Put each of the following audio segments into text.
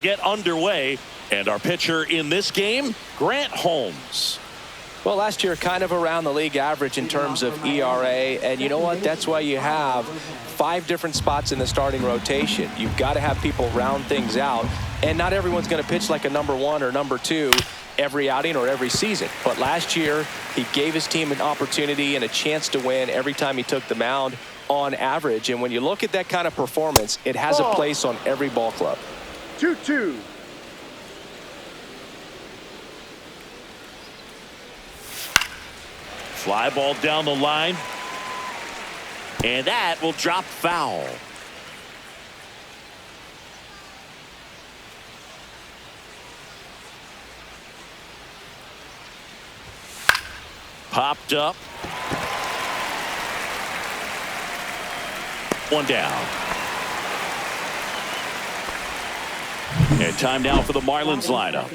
Get underway, and our pitcher in this game, Grant Holmes. Well, last year kind of around the league average in terms of ERA, and you know what? That's why you have 5 different spots in the starting rotation. You've got to have people round things out, and not everyone's going to pitch like a number 1 or number 2 every outing or every season. But last year, he gave his team an opportunity and a chance to win every time he took the mound on average. And when you look at that kind of performance, it has a place on every ball club. 2-2. Fly ball down the line. And that will drop foul. Popped up. One down. And time now for the Marlins lineup.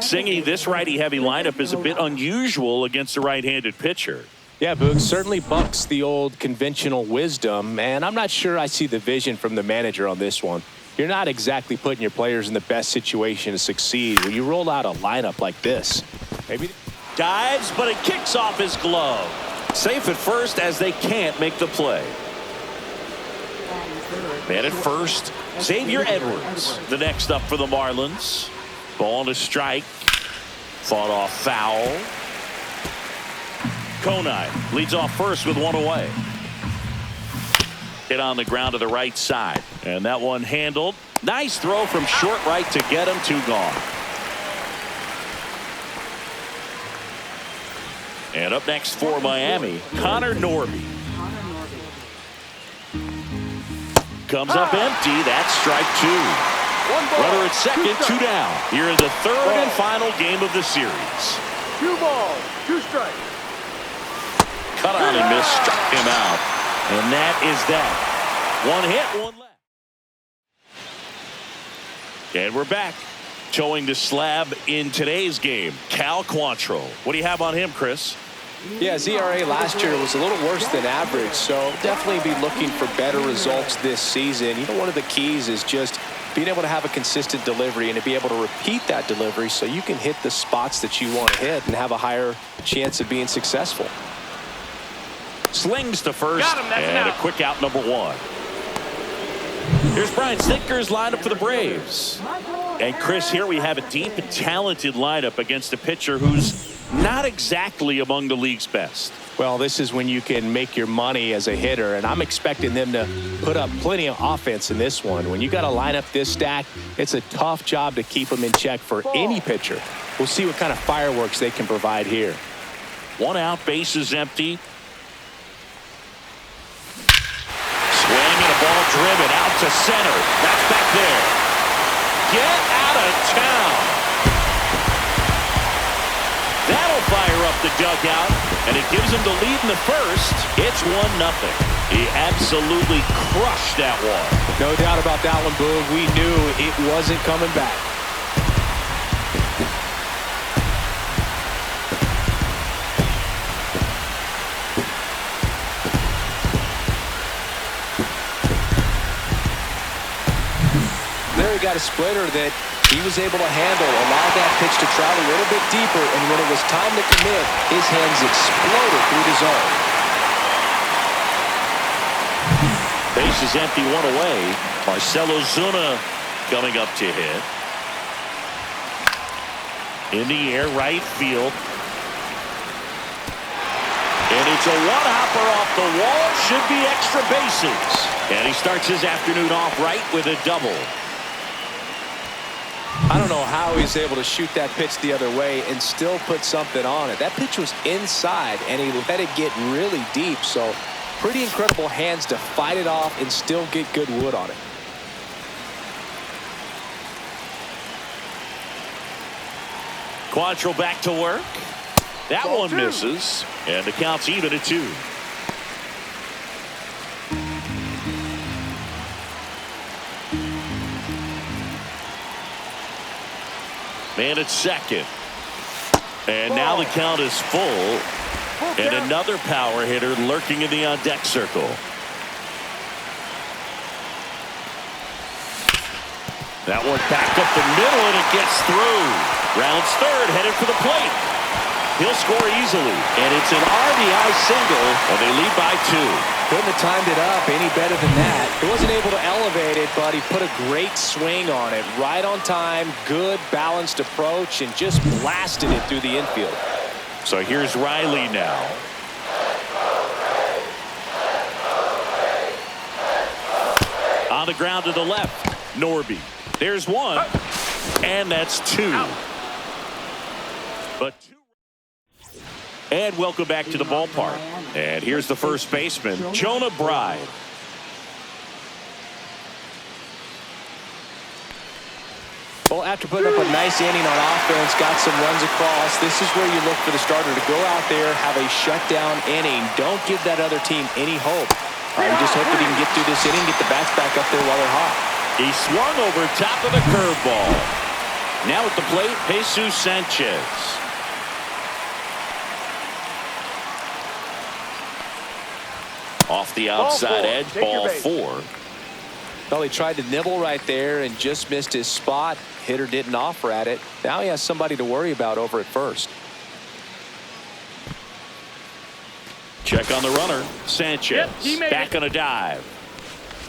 Singy, this righty-heavy lineup is a bit unusual against a right-handed pitcher. Yeah, Boog, certainly bucks the old conventional wisdom, and I'm not sure I see the vision from the manager on this one. You're not exactly putting your players in the best situation to succeed when you roll out a lineup like this. Maybe dives, but it kicks off his glove. Safe at first as they can't make the play. Man at first, Xavier Edwards, the next up for the Marlins. Ball to strike. Fought off foul. Conine leads off first with 1 away. Hit on the ground to the right side. And that one handled. Nice throw from short right to get him. 2 gone. And up next for Miami, Connor Norby. Comes up empty. That's strike 2. Runner at second, 2 down. Here in the third and final game of the series. 2 balls, 2 strikes. Cut on and miss, struck him out. And that is that. 1 hit, 1 left. And we're back. Towing the slab in today's game, Cal Quantrill. What do you have on him, Chris? Yeah, his ERA last year was a little worse than average, so definitely be looking for better results this season. You know, one of the keys is just being able to have a consistent delivery and to be able to repeat that delivery so you can hit the spots that you want to hit and have a higher chance of being successful. Slings to first, and a quick out, number 1. Here's Brian Snitker's lineup for the Braves. And Chris, here we have a deep and talented lineup against a pitcher who's not exactly among the league's best. Well, this is when you can make your money as a hitter, and I'm expecting them to put up plenty of offense in this one. When you got a lineup this stacked, it's a tough job to keep them in check for any pitcher. We'll see what kind of fireworks they can provide here. 1 out, bases empty. Swing and a ball driven out to center. That's back there. Get out of town. That'll fire up the dugout, and it gives him the lead in the first. It's 1-0. He absolutely crushed that one. No doubt about that one, Boog. We knew it wasn't coming back. There he got a splitter that he was able to handle, allowed that pitch to travel a little bit deeper, and when it was time to commit, his hands exploded through the zone. Bases empty, 1 away. Marcelo Zuna coming up to hit. In the air, right field. And it's a one-hopper off the wall. Should be extra bases. And he starts his afternoon off right with a double. I don't know how he's able to shoot that pitch the other way and still put something on it. That pitch was inside, and he let it get really deep. So pretty incredible hands to fight it off and still get good wood on it. Quantrill back to work. That one misses, and the count's even at 2. Man at second. And now the count is full. And another power hitter lurking in the on-deck circle. That one back up the middle, and it gets through. Rounds third, headed for the plate. He'll score easily, and it's an RBI single, and they lead by 2. Couldn't have timed it up any better than that. He wasn't able to elevate it, but he put a great swing on it. Right on time, good balanced approach, and just blasted it through the infield. So here's Riley now. On the ground to the left, Norby. There's one, and that's 2. But 2. And welcome back to the ballpark. And here's the first baseman, Jonah Bride. Well, after putting up a nice inning on offense, got some runs across, this is where you look for the starter to go out there, have a shutdown inning. Don't give that other team any hope. You just hope that he can get through this inning, get the bats back up there while they're hot. He swung over top of the curveball. Now at the plate, Jesus Sanchez. Off the outside edge, ball 4. Well, he tried to nibble right there and just missed his spot. Hitter didn't offer at it. Now he has somebody to worry about over at first. Check on the runner. Sanchez back on a dive.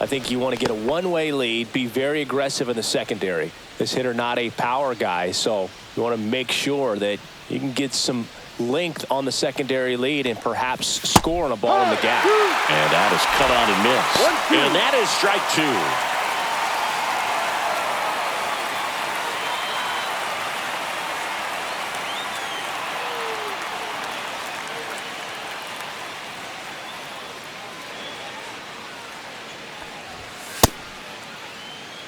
I think you want to get a one-way lead, be very aggressive in the secondary. This hitter not a power guy, so you want to make sure that you can get some length on the secondary lead and perhaps score on a ball in the gap. And that is cut on and missed. And that is strike 2.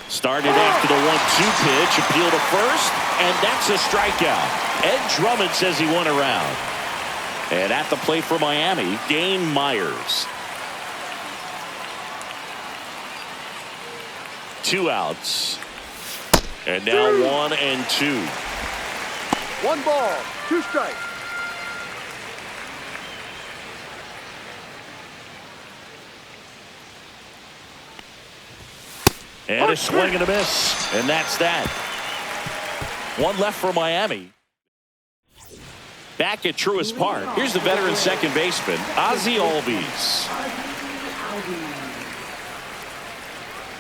Started after the 1-2 pitch, appeal to first, and that's a strikeout. Ed Drummond says he went around. And at the plate for Miami, Dane Myers. 2 outs. And now 1 and 2. 1 ball, 2 strikes. And a swing and a miss. And that's that. 1 left for Miami. Back at Truist Park. Here's the veteran second baseman, Ozzie Albies.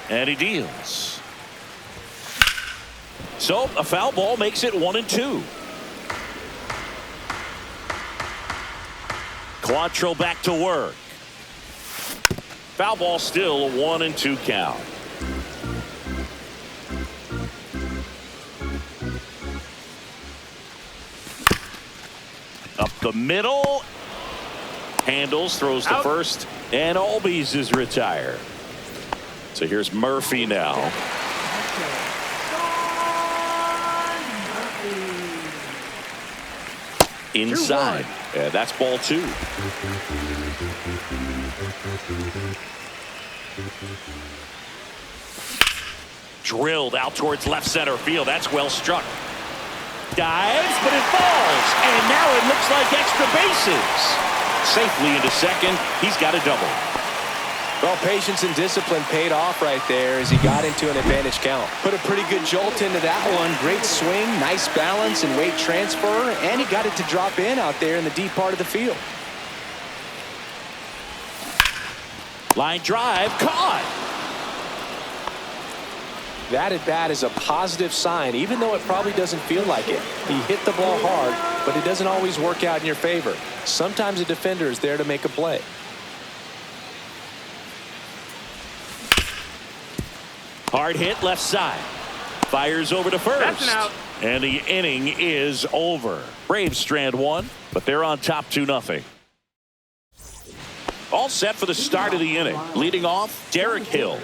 And he deals. So a foul ball makes it 1 and 2. Quantrill back to work. Foul ball still a 1 and 2 count. Up the middle. Handles, throws to first, and Albies is retired. So here's Murphy now. Inside. And that's ball 2. Drilled out towards left center field. That's well struck. Dives, but it falls. And now it looks like extra bases. Safely into second. He's got a double. Well, patience and discipline paid off right there as he got into an advantage count. Put a pretty good jolt into that one. Great swing, nice balance and weight transfer, and he got it to drop in out there in the deep part of the field. Line drive, caught. That at bat is a positive sign, even though it probably doesn't feel like it. He hit the ball hard, but it doesn't always work out in your favor. Sometimes a defender is there to make a play. Hard hit left side. Fires over to first. That's an out. And the inning is over. Braves strand 1, but they're on top 2-0. All set for the start of the inning. Leading off, Derek Hill.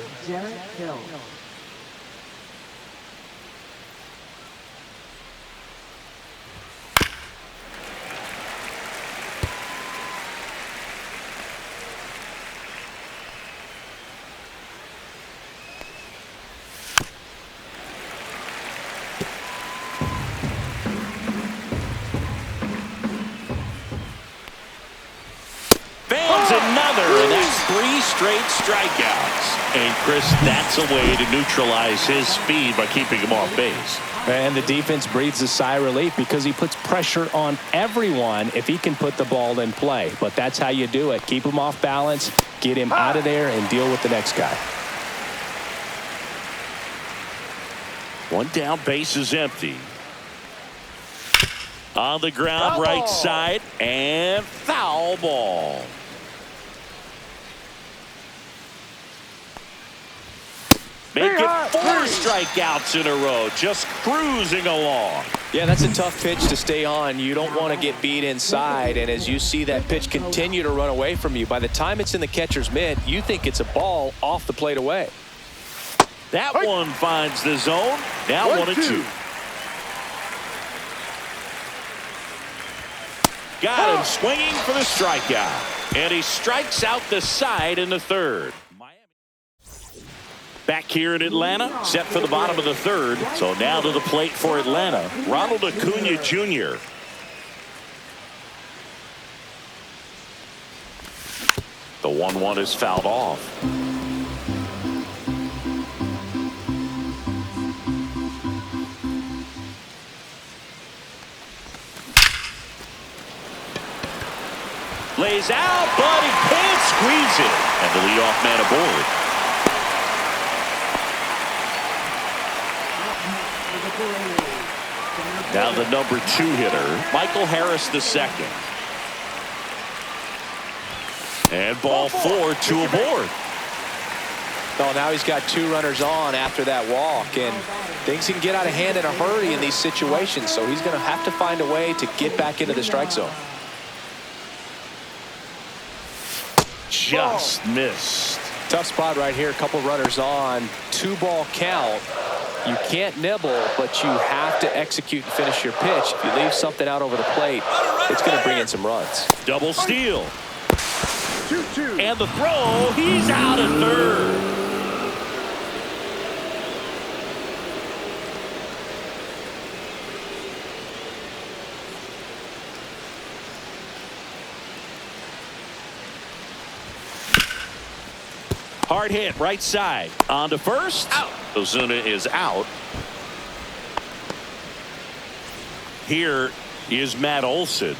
Another, and that's 3 straight strikeouts. And Chris, that's a way to neutralize his speed by keeping him off base. And the defense breathes a sigh of relief because he puts pressure on everyone if he can put the ball in play. But that's how you do it. Keep him off balance, get him out of there, and deal with the next guy. 1 down, base is empty. On the ground, right side, and foul ball. Make it 4 strikeouts in a row, just cruising along. Yeah, that's a tough pitch to stay on. You don't want to get beat inside, and as you see that pitch continue to run away from you, by the time it's in the catcher's mitt, you think it's a ball off the plate away. That one finds the zone. Now 1-2. Got him swinging for the strikeout. And he strikes out the side in the 3rd. Back here in Atlanta, set for the bottom of the 3rd. So now to the plate for Atlanta, Ronald Acuña Jr. The 1-1 is fouled off. Lays out, but he can't squeeze it. And the leadoff man aboard. Now the number 2 hitter, Michael Harris II. And ball 4, 2 aboard. Well, now he's got 2 runners on after that walk, and things can get out of hand in a hurry in these situations, so he's going to have to find a way to get back into the strike zone. Just missed. Tough spot right here. A couple runners on. 2-ball count. You can't nibble, but you have to execute and finish your pitch. If you leave something out over the plate, it's going to bring in some runs. Double steal. And the throw, he's out at 3rd. Hard hit, right side. On to first. Out. Ozuna is out. Here is Matt Olson.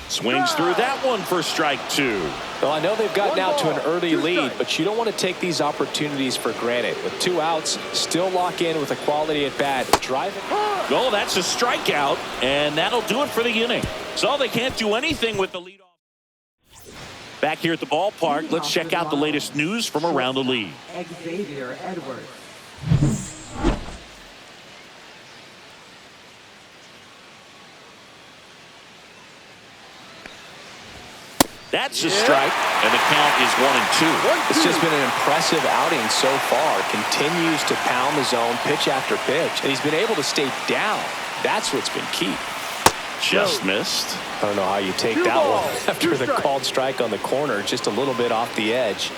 Swings through that one for strike 2. Well, I know they've gotten out to an early lead, but you don't want to take these opportunities for granted. With 2 outs, still lock in with a quality at bat. Driving. Oh, that's a strikeout, and that'll do it for the inning. So they can't do anything with the leadoff. Back here at the ballpark, let's check out the latest news from around the league. Xavier Edwards. That's a strike, and the count is 1-2. It's just been an impressive outing so far. Continues to pound the zone pitch after pitch, and he's been able to stay down. That's what's been key. Just missed. I don't know how you take that one after the called strike on the corner, just a little bit off the edge.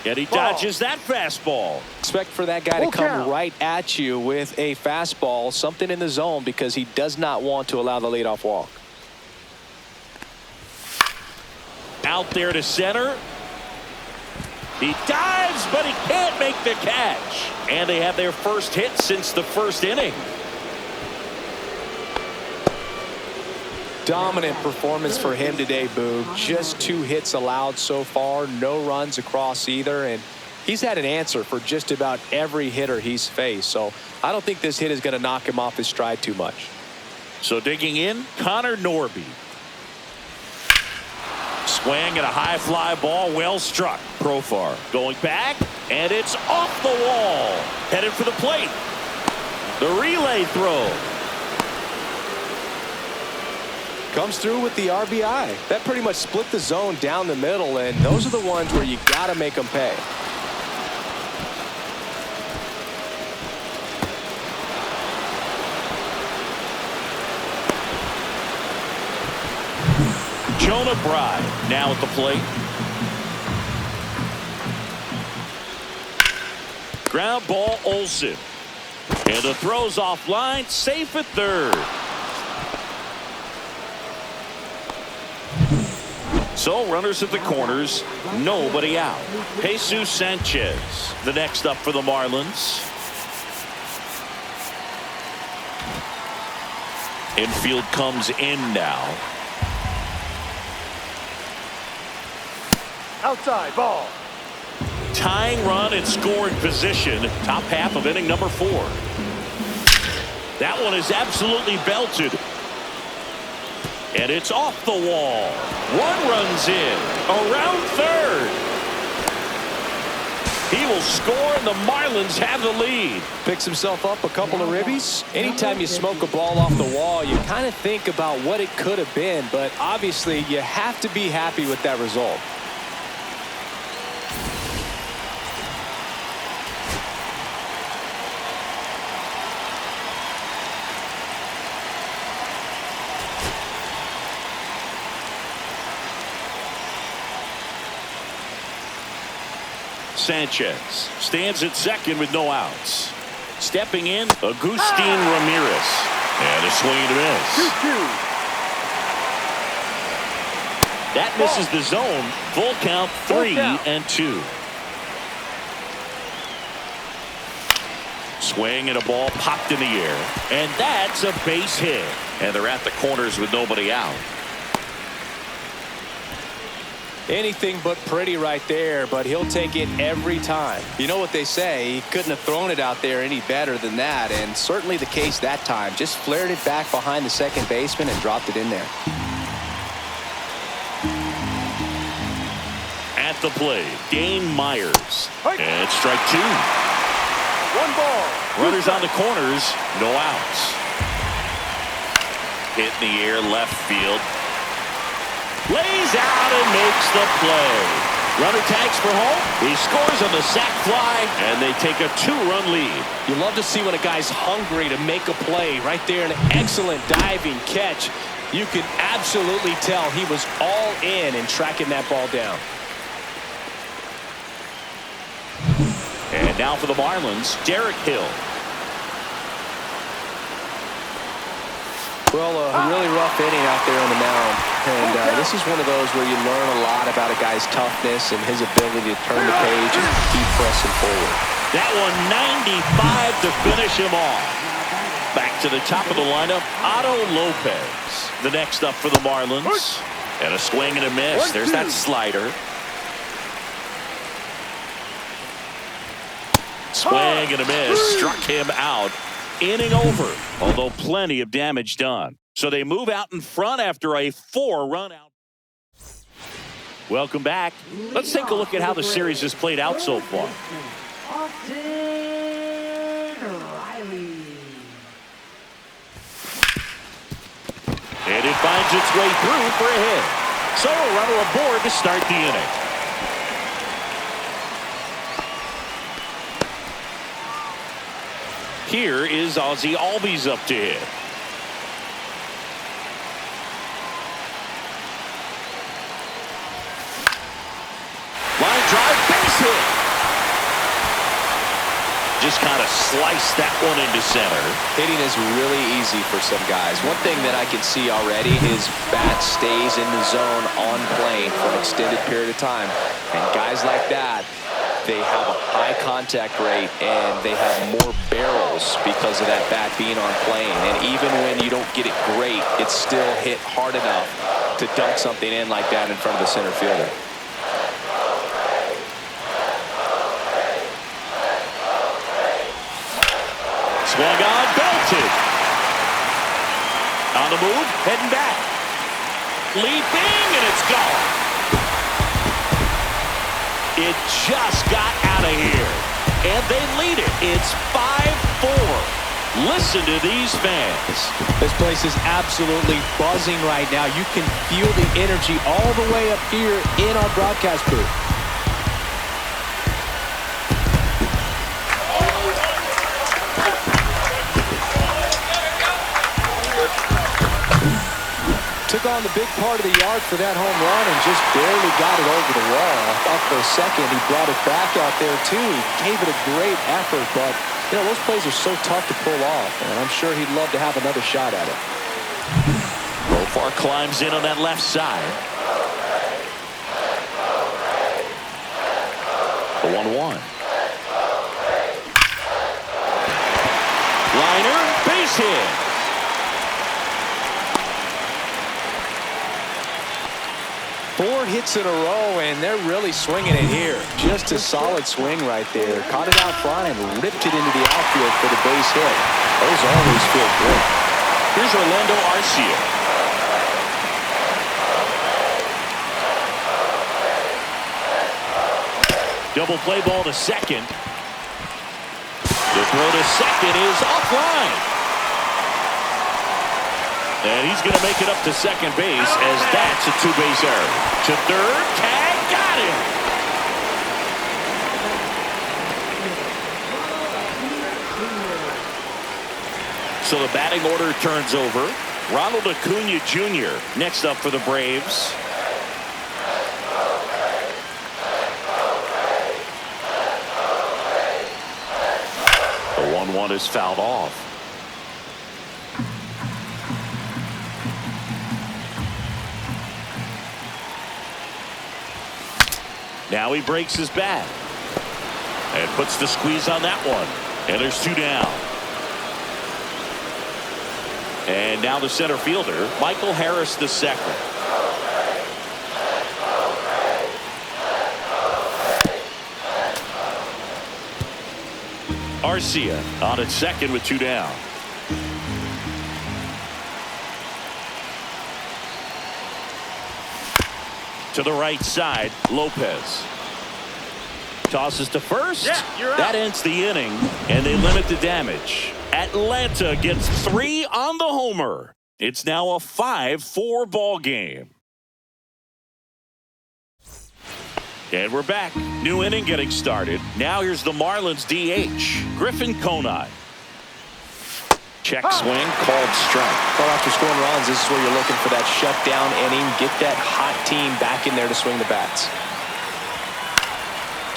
And he dodges that fastball. Expect for that guy to come right at you with a fastball, something in the zone, because he does not want to allow the leadoff walk. Out there to center. He dives, but he can't make the catch. And they have their first hit since the 1st inning. Dominant performance for him today, Boog. Just 2 hits allowed so far, no runs across either, and he's had an answer for just about every hitter he's faced. So I don't think this hit is going to knock him off his stride too much. So digging in, Connor Norby. Swing and a high fly ball, well struck. Profar going back, and it's off the wall. Headed for the plate. The relay throw. Comes through with the RBI. That pretty much split the zone down the middle, and those are the ones where you got to make them pay. Jonah Bride now at the plate. Ground ball, Olson. And the throw's offline, safe at 3rd. So runners at the corners, nobody out. Jesus Sanchez, the next up for the Marlins. Infield comes in now. Outside, ball. Tying run in scoring position. Top half of inning number 4. That one is absolutely belted. And it's off the wall. One runs in. Around third. He will score, and the Marlins have the lead. Picks himself up a couple of ribbies. Anytime you smoke a ball off the wall, you kind of think about what it could have been, but obviously you have to be happy with that result. Sanchez stands at second with no outs. Stepping in, Agustin Ramirez. And a swing and a miss. 2-2. That misses the zone. Full count, 3-2. Swing and a ball popped in the air. And that's a base hit. And they're at the corners with nobody out. Anything but pretty right there, but he'll take it every time. You know what they say, he couldn't have thrown it out there any better than that, and certainly the case that time. Just flared it back behind the second baseman and dropped it in there. At the plate, Dane Myers. And strike 2. 1 ball. Runners on the corners, no outs. Hit in the air, left field. Lays out and makes the play. Runner tags for home. He scores on the sac fly, and they take a 2-run lead. You love to see when a guy's hungry to make a play. Right there, an excellent diving catch. You can absolutely tell he was all in tracking that ball down. And now for the Marlins, Derek Hill. Well, a really rough inning out there on the mound. And this is one of those where you learn a lot about a guy's toughness and his ability to turn the page and keep pressing forward. That one 95 to finish him off. Back to the top of the lineup, Otto Lopez. The next up for the Marlins. And a swing and a miss. There's that slider. Swing and a miss. Struck him out. Inning over, although plenty of damage done. So they move out in front after a 4-run out. Welcome back. Let's take a look at how the series has played out so far. And it finds its way through for a hit. So a runner aboard to start the inning. Here is Ozzie Albies up to hit. Line drive, base hit. Just kind of sliced that one into center. Hitting is really easy for some guys. One thing that I can see already is bat stays in the zone on plane for an extended period of time. And guys like that, they have a high contact rate and they have more barrels because of that bat being on plane. And even when you don't get it great, it's still hit hard enough to dunk something in like that in front of the center fielder. Swung on, belted. On the move, heading back. Leaping, and it's gone. It just got out of here. And they lead it. It's 5-4. Listen to these fans. This place is absolutely buzzing right now. You can feel the energy all the way up here in our broadcast booth. Took on the big part of the yard for that home run and just barely got it over the wall. Up for a second, he brought it back out there too. He gave it a great effort, but you know, those plays are so tough to pull off, and I'm sure he'd love to have another shot at it. Profar climbs in on that left side. The 1-1. Liner, base hit. Four hits in a row, and they're really swinging it here. Just a solid swing right there. Caught it out front and ripped it into the outfield for the base hit. Those always feel good. Here's Orlando Arcia. Double play ball to second. The throw to second is offline. And he's going to make it up to second base as that's a two-base error. To third, tag, got him. So the batting order turns over. Ronald Acuña Jr. next up for the Braves. The 1-1 is fouled off. Now he breaks his bat and puts the squeeze on that one. And there's two down. And now the center fielder, Michael Harris the second. Arcia on at second with two down. To the right side, Lopez tosses to first. That ends the inning, and they limit the damage. Atlanta gets 3 on the homer. It's now a 5-4 ball game. And we're back. New inning getting started. Now here's the Marlins DH, Griffin Conine. Check swing, called strike. Well, after scoring runs, this is where you're looking for that shutdown inning. Get that hot team back in there to swing the bats.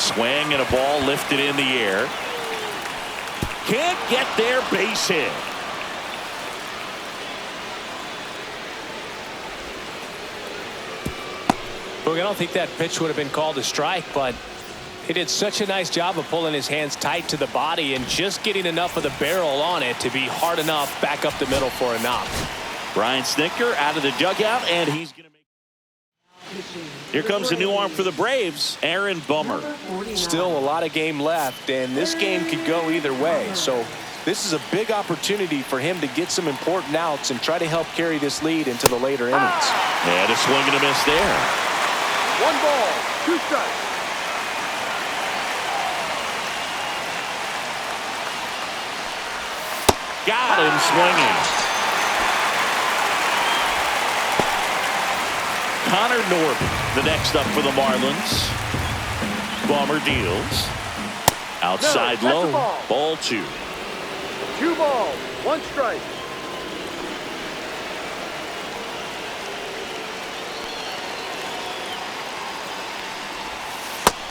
Swing and a ball lifted in the air. Can't get their base hit. Look, I don't think that pitch would have been called a strike, but he did such a nice job of pulling his hands tight to the body and just getting enough of the barrel on it to be hard enough back up the middle for a knock. Brian Snitker out of the dugout, and he's going to make. Here comes a new arm for the Braves, Aaron Bummer. Still a lot of game left, and this game could go either way. So this is a big opportunity for him to get some important outs and try to help carry this lead into the later innings. And a swing and a miss there. 1 ball, 2 strikes. Got him swinging. Connor Norby, the next up for the Marlins. Bummer deals. Outside low. Ball 2. 2 balls, 1 strike.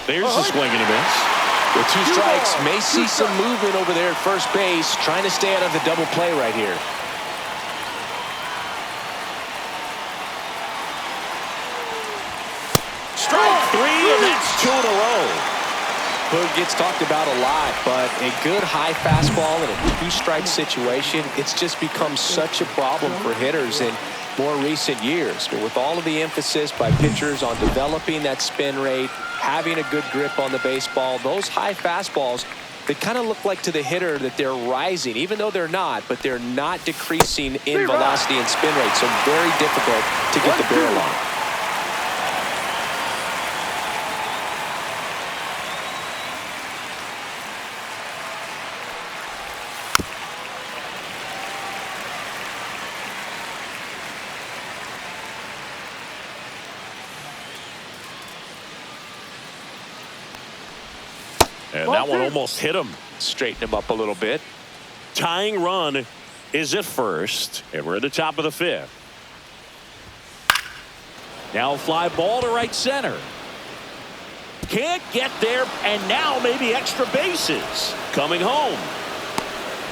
There's a swing and a miss. With 2 strikes, may see some movement over there at first base, trying to stay out of the double play right here. Strike 3, and that's 2 in a row. Hood gets talked about a lot, but a good high fastball in a 2-strike situation, it's just become such a problem for hitters in more recent years. But with all of the emphasis by pitchers on developing that spin rate, having a good grip on the baseball, those high fastballs, they kind of look like to the hitter that they're rising, even though they're not, but they're not decreasing in velocity and spin rate, so very difficult to get the barrel on. And that one almost hit him. Straighten him up a little bit. Tying run is at first, and we're at the top of the 5th. Now a fly ball to right center. Can't get there, and now maybe extra bases. Coming home.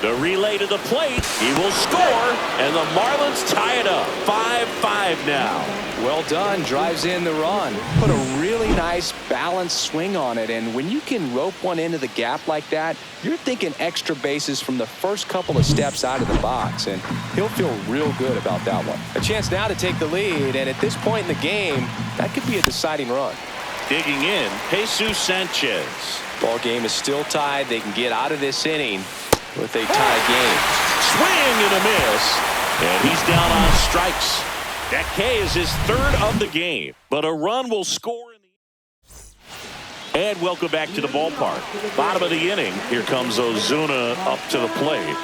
The relay to the plate. He will score, and the Marlins tie it up. 5-5 now. Well done. Drives in the run. Put a really nice balanced swing on it. And when you can rope one into the gap like that, you're thinking extra bases from the first couple of steps out of the box. And he'll feel real good about that one. A chance now to take the lead. And at this point in the game, that could be a deciding run. Digging in, Jesus Sanchez. Ball game is still tied. They can get out of this inning with a tie game. Swing and a miss. And he's down on strikes. That K is his third of the game, but a run will score in the. And welcome back to the ballpark. Bottom of the inning. Here comes Ozuna up to the plate.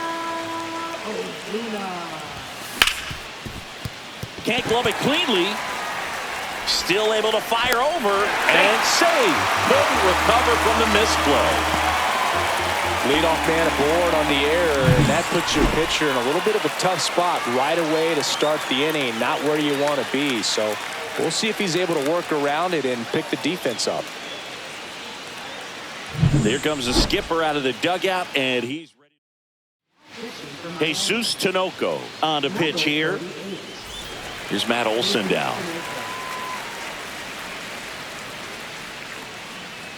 Can't glove it cleanly. Still able to fire over and save. Couldn't recover from the misplay. Leadoff man aboard on the error, and that puts your pitcher in a little bit of a tough spot right away to start the inning. Not where you want to be. So we'll see if he's able to work around it and pick the defense up. There comes the skipper out of the dugout, and he's ready. Jesus Tinoco on the pitch here. Here's Matt Olson down.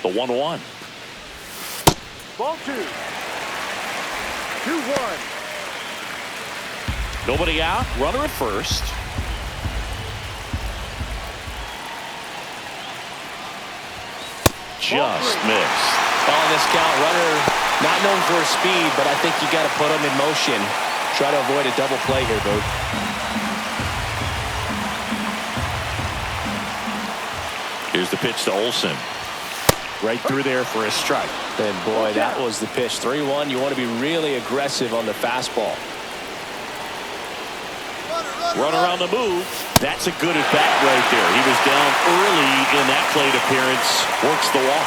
The 1-1. Ball 2. 2-1. Nobody out. Runner at first. Just missed. On this count, runner not known for his speed, but I think you got to put him in motion. Try to avoid a double play here, Boog. Here's the pitch to Olson. Right through there for a strike. And boy, that was the pitch. 3-1. You want to be really aggressive on the fastball. Runner on the move. That's a good at bat right there. He was down early in that plate appearance. Works the walk.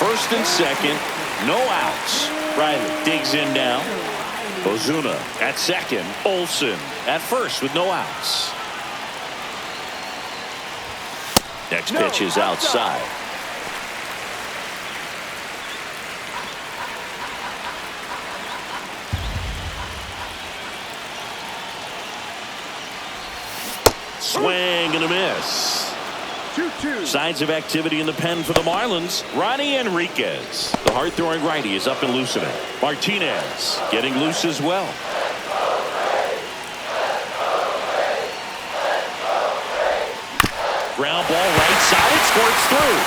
First and second. No outs. Riley digs in now. Ozuna at second. Olson at first with no outs. Next pitch is outside. Swing and a miss. 2-2. Signs of activity in the pen for the Marlins. Ronnie Enriquez. The hard-throwing righty is up and loosening. Martinez getting loose as well. Ground ball right side. It squirts through.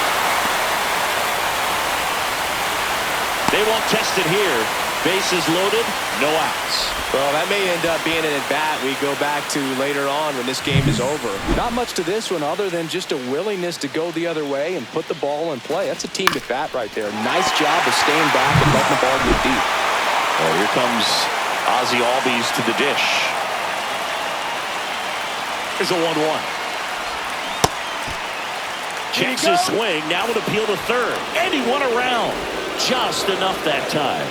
They won't test it here. Bases loaded. No outs. Well, that may end up being an at-bat we go back to later on when this game is over. Not much to this one other than just a willingness to go the other way and put the ball in play. That's a team at-bat right there. Nice job of staying back and letting the ball get deep. Well, here comes Ozzie Albies to the dish. Here's a 1-1. Checks his swing. Now would appeal to third. And he won around. Just enough that time.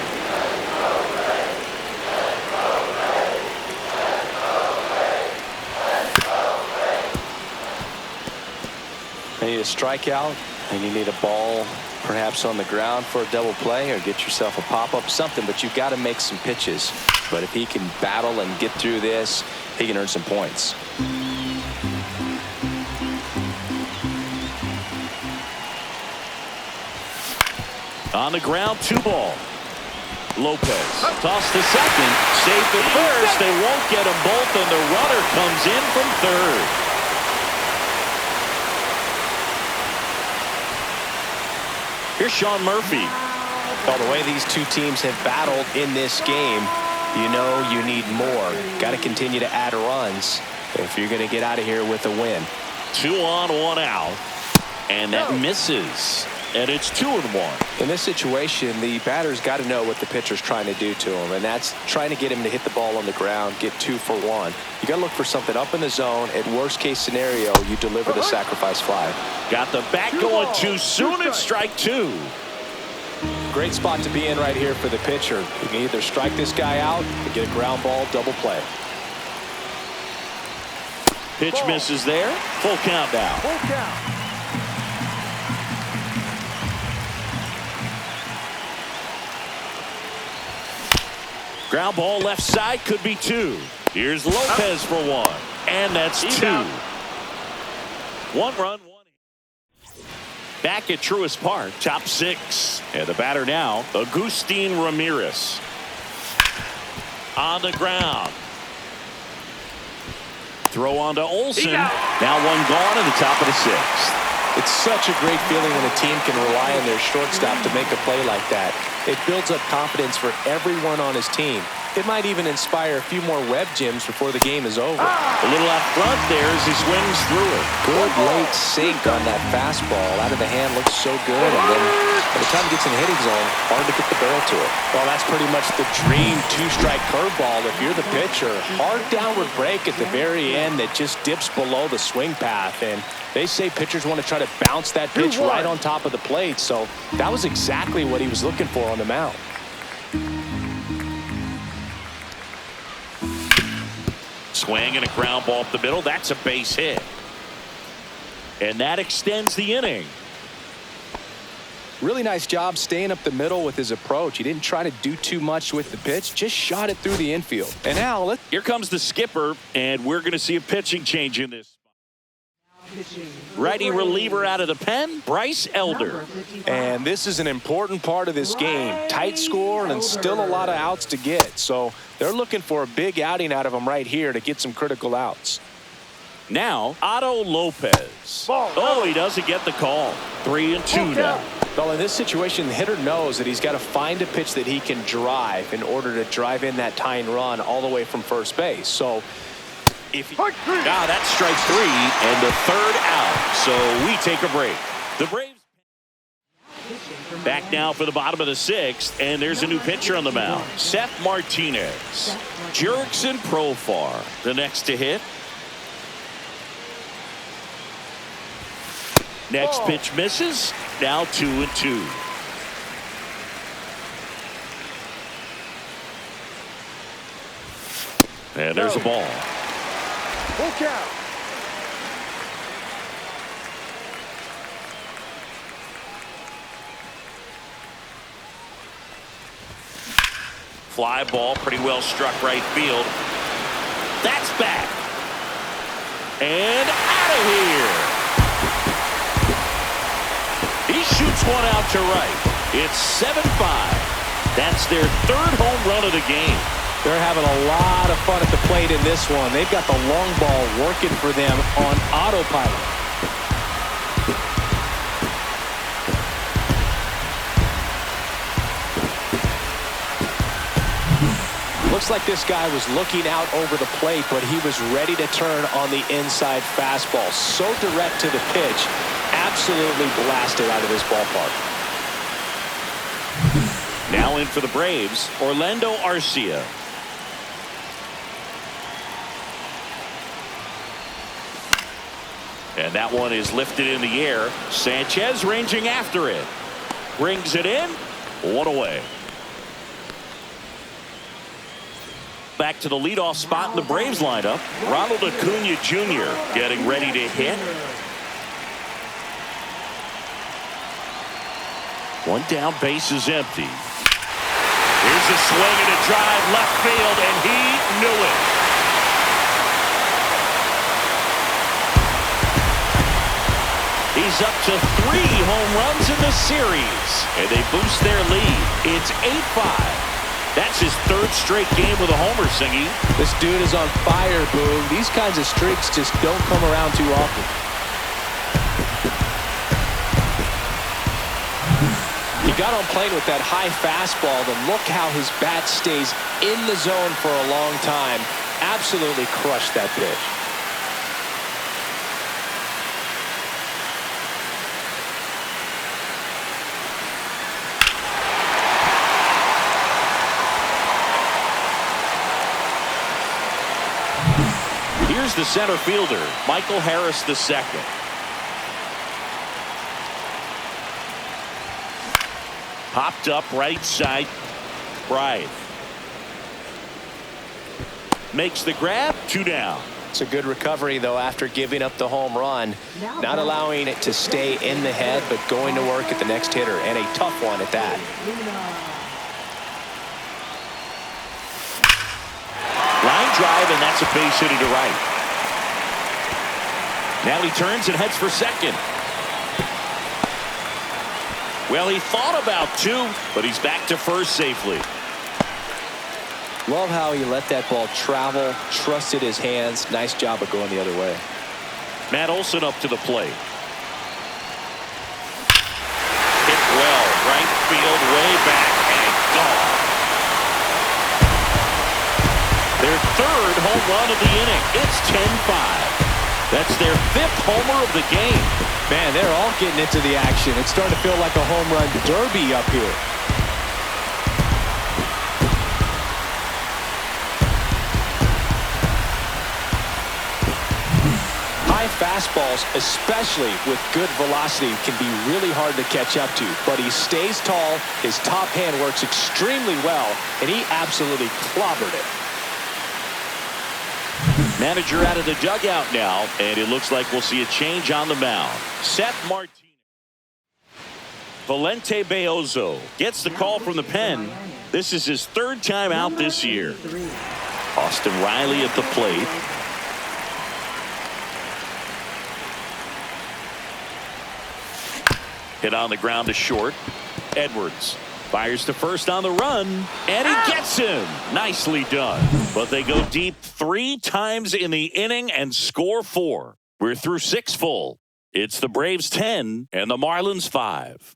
You need a strikeout, and you need a ball perhaps on the ground for a double play or get yourself a pop-up, something, but you've got to make some pitches. But if he can battle and get through this, he can earn some points. On the ground, 2-ball. Lopez toss to second, safe at first. They won't get them both, and the runner comes in from third. Here's Sean Murphy. Well, the way these two teams have battled in this game, you know you need more. Got to continue to add runs if you're going to get out of here with a win. 2 on, 1 out, and that misses. And it's 2-1. In this situation, the batter's got to know what the pitcher's trying to do to him, and that's trying to get him to hit the ball on the ground, get 2 for 1. You got to look for something up in the zone. At worst case scenario, you deliver the sacrifice fly. Got the bat going too soon at strike 2. Great spot to be in right here for the pitcher. You can either strike this guy out or get a ground ball, double play. Pitch misses there. Full count now. Full count. Ground ball left side, could be 2. Here's Lopez for one. And that's two. Out. 1 run, 1 hit. Back at Truist Park, top 6. And the batter now, Agustin Ramirez. On the ground. Throw on to Olsen. Now one gone in the top of the 6th. It's such a great feeling when a team can rely on their shortstop to make a play like that. It builds up confidence for everyone on his team. It might even inspire a few more web gyms before the game is over. A little out front there as he swings through it. Good late sink on that fastball. Out of the hand, looks so good. And then by the time it gets in the hitting zone, hard to get the barrel to it. Well, that's pretty much the dream two-strike curveball if you're the pitcher. Hard downward break at the very end that just dips below the swing path. And they say pitchers want to try to bounce that pitch right on top of the plate. So that was exactly what he was looking for on the mound. Swing and a ground ball up the middle. That's a base hit. And that extends the inning. Really nice job staying up the middle with his approach. He didn't try to do too much with the pitch, just shot it through the infield. And now here comes the skipper, and we're going to see a pitching change in this. Righty reliever out of the pen, Bryce Elder. And this is an important part of this game. Tight score and still a lot of outs to get. So they're looking for a big outing out of him right here to get some critical outs. Now, Otto Lopez. Oh, he doesn't get the call. 3-2 now. Well, in this situation, the hitter knows that he's got to find a pitch that he can drive in order to drive in that tying run all the way from first base. So if he... that's strike 3 and the 3rd out. So we take a break. The Braves back now for the bottom of the 6th, and there's a new pitcher on the mound. Seth Martinez. Jurickson Profar, the next to hit. Next pitch misses. Now 2-2. And there's a ball. Full count. Fly ball, pretty well struck right field. That's back. And out of here. He shoots one out to right. It's 7-5. That's their 3rd home run of the game. They're having a lot of fun at the plate in this one. They've got the long ball working for them on autopilot. Looks like this guy was looking out over the plate, but he was ready to turn on the inside fastball. So direct to the pitch. Absolutely blasted out of this ballpark. Now in for the Braves, Orlando Arcia. And that one is lifted in the air. Sanchez ranging after it. Brings it in. 1 away. Back to the leadoff spot in the Braves lineup. Ronald Acuña Jr. getting ready to hit. One down, base is empty. Here's a swing and a drive left field, and he knew it. He's up to 3 home runs in the series, and they boost their lead. It's 8-5. That's his 3rd straight game with a homer, Singy. This dude is on fire, Boom. These kinds of streaks just don't come around too often. He got on plane with that high fastball, then look how his bat stays in the zone for a long time. Absolutely crushed that pitch. Here's the center fielder, Michael Harris II. Popped up right side. Bryce makes the grab. 2 down. It's a good recovery, though, after giving up the home run. Not allowing it to stay in the head, but going to work at the next hitter, and a tough one at that. Line drive, and that's a base hit to right. Now he turns and heads for second. Well, he thought about two, but he's back to first safely. Love how he let that ball travel, trusted his hands. Nice job of going the other way. Matt Olson up to the plate. Hit well, right field, way back, and gone. Their third home run of the inning. It's 10-5. That's their fifth homer of the game. Man, they're all getting into the action. It's starting to feel like a home run derby up here. High fastballs, especially with good velocity, can be really hard to catch up to. But he stays tall, his top hand works extremely well, and he absolutely clobbered it. Manager out of the dugout now, and it looks like we'll see a change on the mound. Seth Martinez. Valente Beozo gets the call from the pen. This is his third time out this year. Austin Riley at the plate. Hit on the ground to short. Edwards fires to first on the run, and he gets him. Nicely done. But they go deep 3 times in the inning and score 4. We're through 6 full. It's the Braves 10 and the Marlins 5.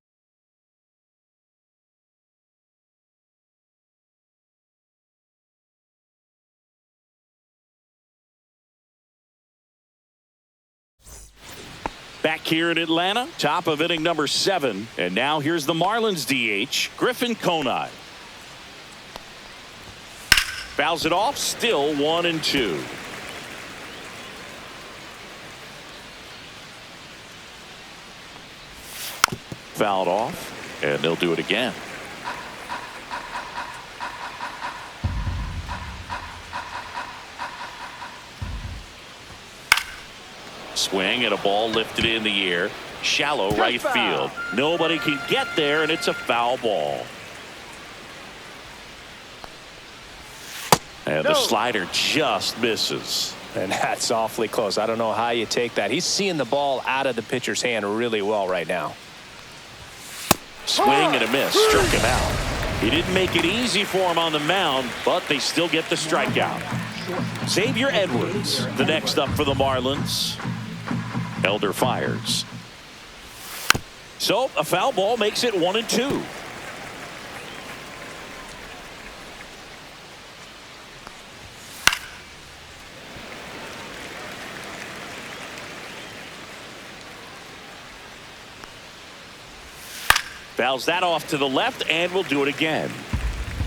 Back here in Atlanta, top of inning number 7. And now here's the Marlins DH, Griffin Conine. Fouls it off, still 1-2. Fouled off, and they'll do it again. Swing and a ball lifted in the air. Shallow right field. Nobody can get there, and it's a foul ball. And the slider just misses. And that's awfully close. I don't know how you take that. He's seeing the ball out of the pitcher's hand really well right now. Swing and a miss. Struck him out. He didn't make it easy for him on the mound, but they still get the strikeout. Xavier Edwards, the next up for the Marlins. Elder fires. So a foul ball makes it 1-2. Fouls that off to the left, and we'll do it again.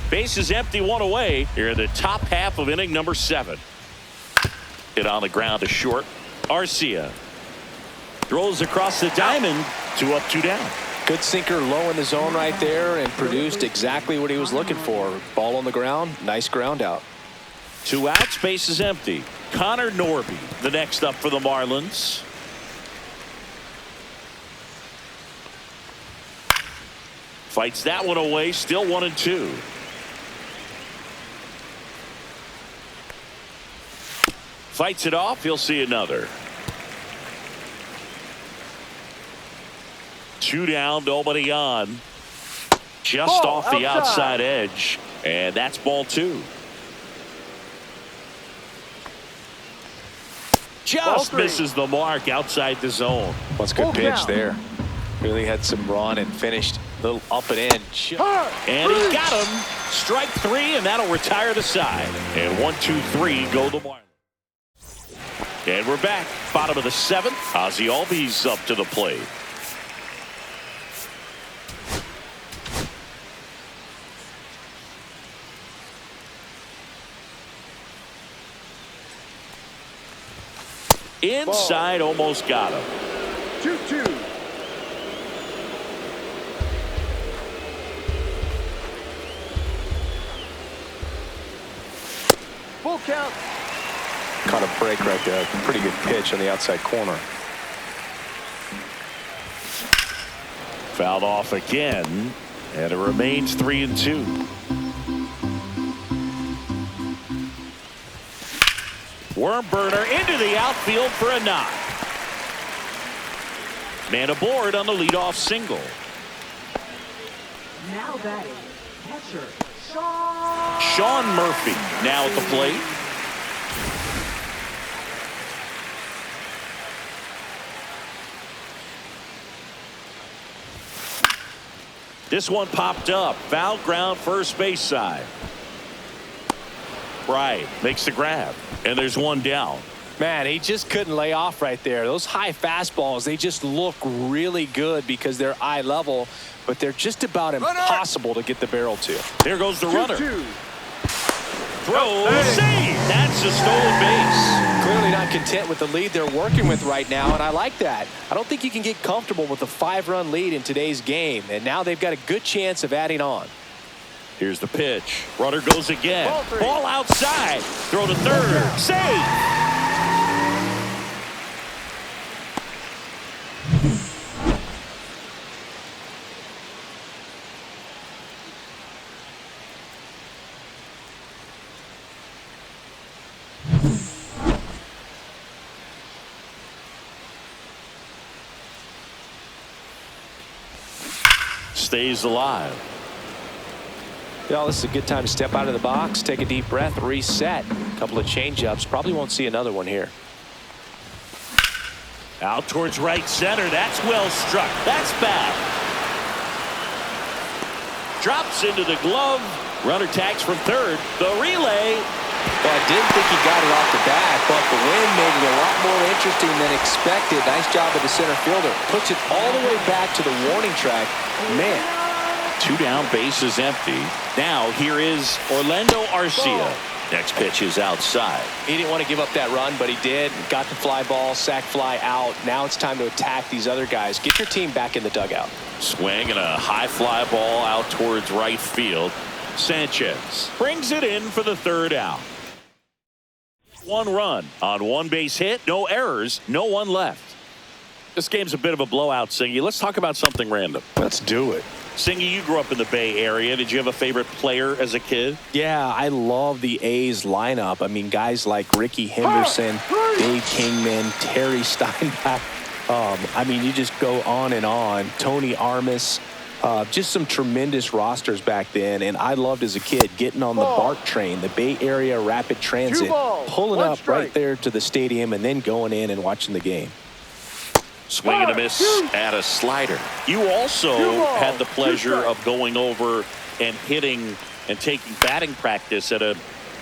Base is empty, 1 away here in the top half of inning number 7. Hit on the ground to short. Arcia throws across the diamond. 2 up, 2 down. Good sinker low in the zone right there and produced exactly what he was looking for. Ball on the ground. Nice ground out. 2 outs, base is empty. Connor Norby, the next up for the Marlins. Fights that one away, still 1-2. Fights it off, he'll see another. 2 down, nobody on. Just off the outside edge, and that's ball 2. Just misses the mark outside the zone. That's a good pitch there. Really had some run and finished a little up and in. And he got him. Strike 3, and that'll retire the side. And 1-2-3 go the Marlins. And we're back. Bottom of the 7th. Ozzie Albies up to the plate. Inside, almost got him. 2-2. Full count. Caught a break right there. Pretty good pitch on the outside corner. Fouled off again, and it remains 3-2. Worm burner into the outfield for a knock. Man aboard on the leadoff single. Now batting, catcher, Sean Murphy now at the plate. This one popped up. Foul ground, first base side. Right, makes the grab. And there's one down. Man, he just couldn't lay off right there. Those high fastballs, they just look really good because they're eye level, but they're just about impossible to get the barrel to. There goes the runner. 2-2. Throw, save. That's a stolen base. Clearly not content with the lead they're working with right now, and I like that. I don't think you can get comfortable with a 5-run lead in today's game, and now they've got a good chance of adding on. Here's the pitch. Runner goes again. Ball outside. Throw to third. Save. Stays alive. Well, this is a good time to step out of the box, take a deep breath, reset. A couple of change-ups. Probably won't see another one here. Out towards right center. That's well struck. That's bad. Drops into the glove. Runner tags from third. The relay. Well, I didn't think he got it off the bat, but the wind made it a lot more interesting than expected. Nice job of the center fielder. Puts it all the way back to the warning track. Man. 2 down, bases empty. Now here is Orlando Arcia. Next pitch is outside. He didn't want to give up that run, but he did. Got the fly ball, sac fly out. Now it's time to attack these other guys. Get your team back in the dugout. Swing and a high fly ball out towards right field. Sanchez brings it in for the third out. 1 run on 1 base hit, no errors, no one left. This game's a bit of a blowout, Singy. Let's talk about something random. Let's do it. Singy, you grew up in the Bay Area. Did you have a favorite player as a kid? Yeah, I love the A's lineup. I mean, guys like Ricky Henderson, Dave Kingman, Terry Steinbach. I mean, you just go on and on. Tony Armas. Just some tremendous rosters back then, and I loved as a kid getting on the BART train, the Bay Area Rapid Transit, pulling up right there to the stadium and then going in and watching the game. Swing and a miss at a slider. You also had the pleasure of going over and hitting and taking batting practice at a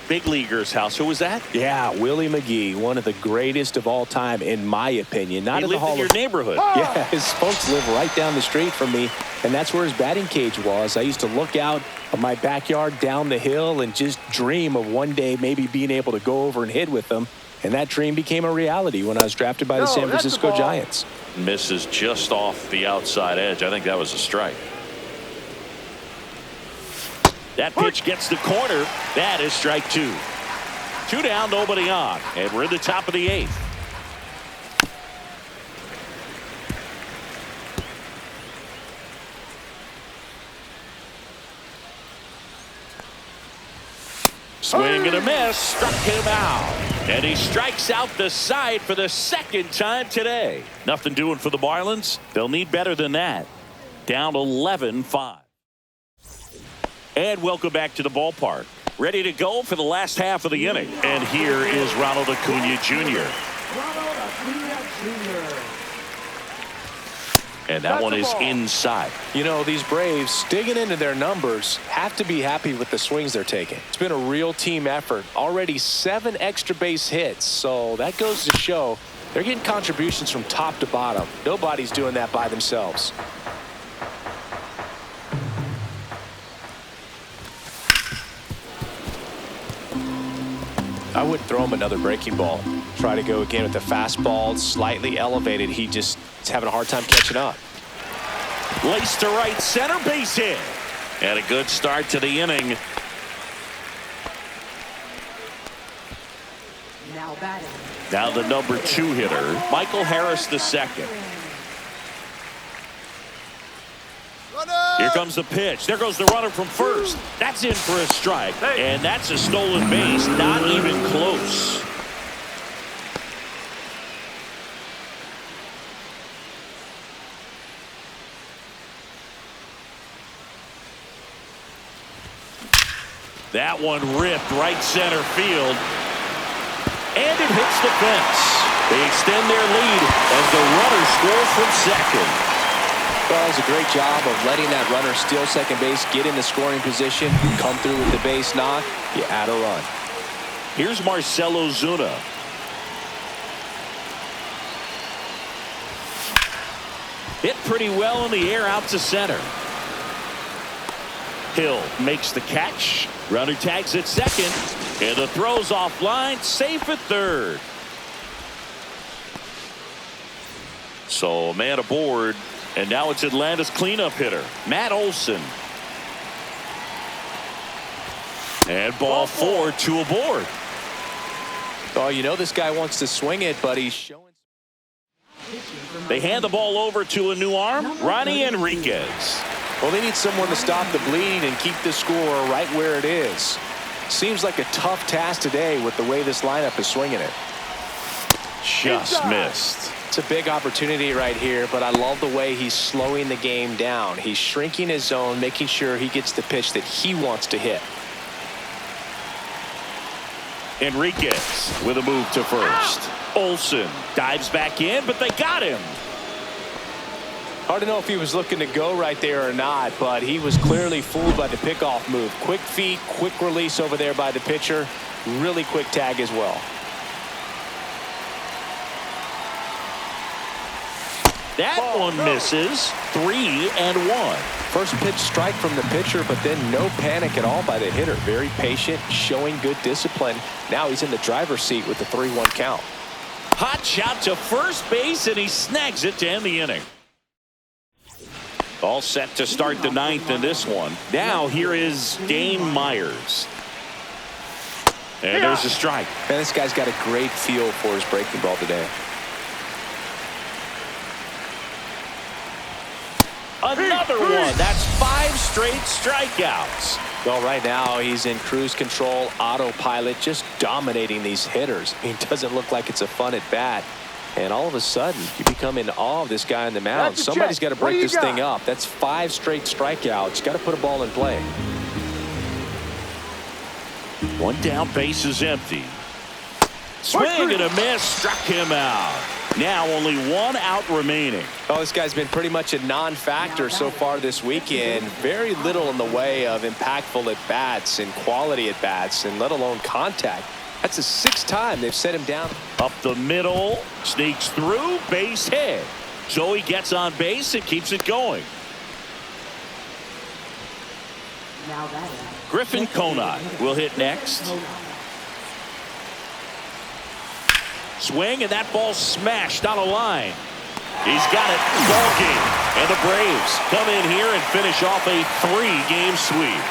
big leaguer's house. Who was that? Yeah, Willie McGee, one of the greatest of all time, in my opinion. Not he in the lived Hall in your of neighborhood. Yeah, his folks live right down the street from me, and that's where his batting cage was. I used to look out of my backyard down the hill and just dream of one day maybe being able to go over and hit with them. And that dream became a reality when I was drafted by the San Francisco Giants. Misses just off the outside edge. I think that was a strike. That pitch gets the corner. That is strike 2. 2 down, nobody on. And we're in the top of the 8th. Swing and a miss, struck him out. And he strikes out the side for the second time today. Nothing doing for the Marlins. They'll need better than that. Down 11-5. And welcome back to the ballpark. Ready to go for the last half of the inning. And here is Ronald Acuña Jr. And that one is inside. You know, these Braves, digging into their numbers, have to be happy with the swings they're taking. It's been a real team effort. Already 7 extra base hits, so that goes to show they're getting contributions from top to bottom. Nobody's doing that by themselves. I wouldn't throw him another breaking ball. Try to go again with the fastball, slightly elevated. He just is having a hard time catching up. Laced to right center, base hit. And a good start to the inning. Now batting. Now the number 2 hitter, Michael Harris II. Here comes the pitch. There goes the runner from first. That's in for a strike. And that's a stolen base. Not even close. That one ripped right center field. And it hits the fence. They extend their lead as the runner scores from second. Well, it was a great job of letting that runner steal second base, get in the scoring position, come through with the base knock. You add a run. Here's Marcell Ozuna. Hit pretty well in the air out to center. Hill makes the catch. Runner tags at second. And the throw's offline. Safe at third. So a man aboard. And now it's Atlanta's cleanup hitter, Matt Olson. And ball 4, 2 aboard. Oh, you know this guy wants to swing it, but he's showing. They hand the ball over to a new arm, Ronnie Enriquez. Well, they need someone to stop the bleeding and keep the score right where it is. Seems like a tough task today with the way this lineup is swinging it. Just missed. It's a big opportunity right here, but I love the way he's slowing the game down. He's shrinking his zone, making sure he gets the pitch that he wants to hit. Enriquez with a move to first. Olson dives back in, but they got him. Hard to know if he was looking to go right there or not, but he was clearly fooled by the pickoff move. Quick feet, quick release over there by the pitcher. Really quick tag as well. That one misses. 3-1. First pitch strike from the pitcher, but then no panic at all by the hitter. Very patient, showing good discipline. Now he's in the driver's seat with the 3-1 count. Hot shot to first base, and he snags it to end the inning. All set to start the 9th in this one. Now here is Dane Myers. And there's a strike. Man, this guy's got a great feel for his breaking ball today. Another one. That's 5 straight strikeouts. Well, right now he's in cruise control, autopilot, just dominating these hitters. I mean, it doesn't look like it's a fun at bat. And all of a sudden, you become in awe of this guy on the mound. Somebody's got to break this thing up. That's 5 straight strikeouts. Got to put a ball in play. One down, base is empty. Swing and a miss, struck him out. Now only 1 out remaining. Oh, this guy's been pretty much a non-factor so far this weekend. Very little in the way of impactful at-bats and quality at-bats, and let alone contact. That's the 6th time they've set him down. Up the middle, sneaks through, base hit. So he gets on base and keeps it going. Now that Griffin Conant will hit next. Swing, and that ball smashed on a line. He's got it. Ball game. And the Braves come in here and finish off a 3-game sweep.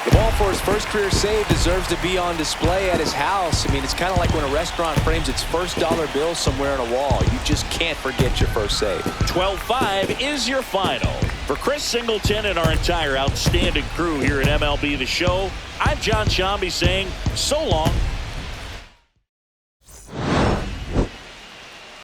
The ball for his first career save deserves to be on display at his house. I mean, it's kind of like when a restaurant frames its first dollar bill somewhere on a wall. You just can't forget your first save. 12-5 is your final. For Chris Singleton and our entire outstanding crew here at MLB The Show, I'm John Shambi saying so long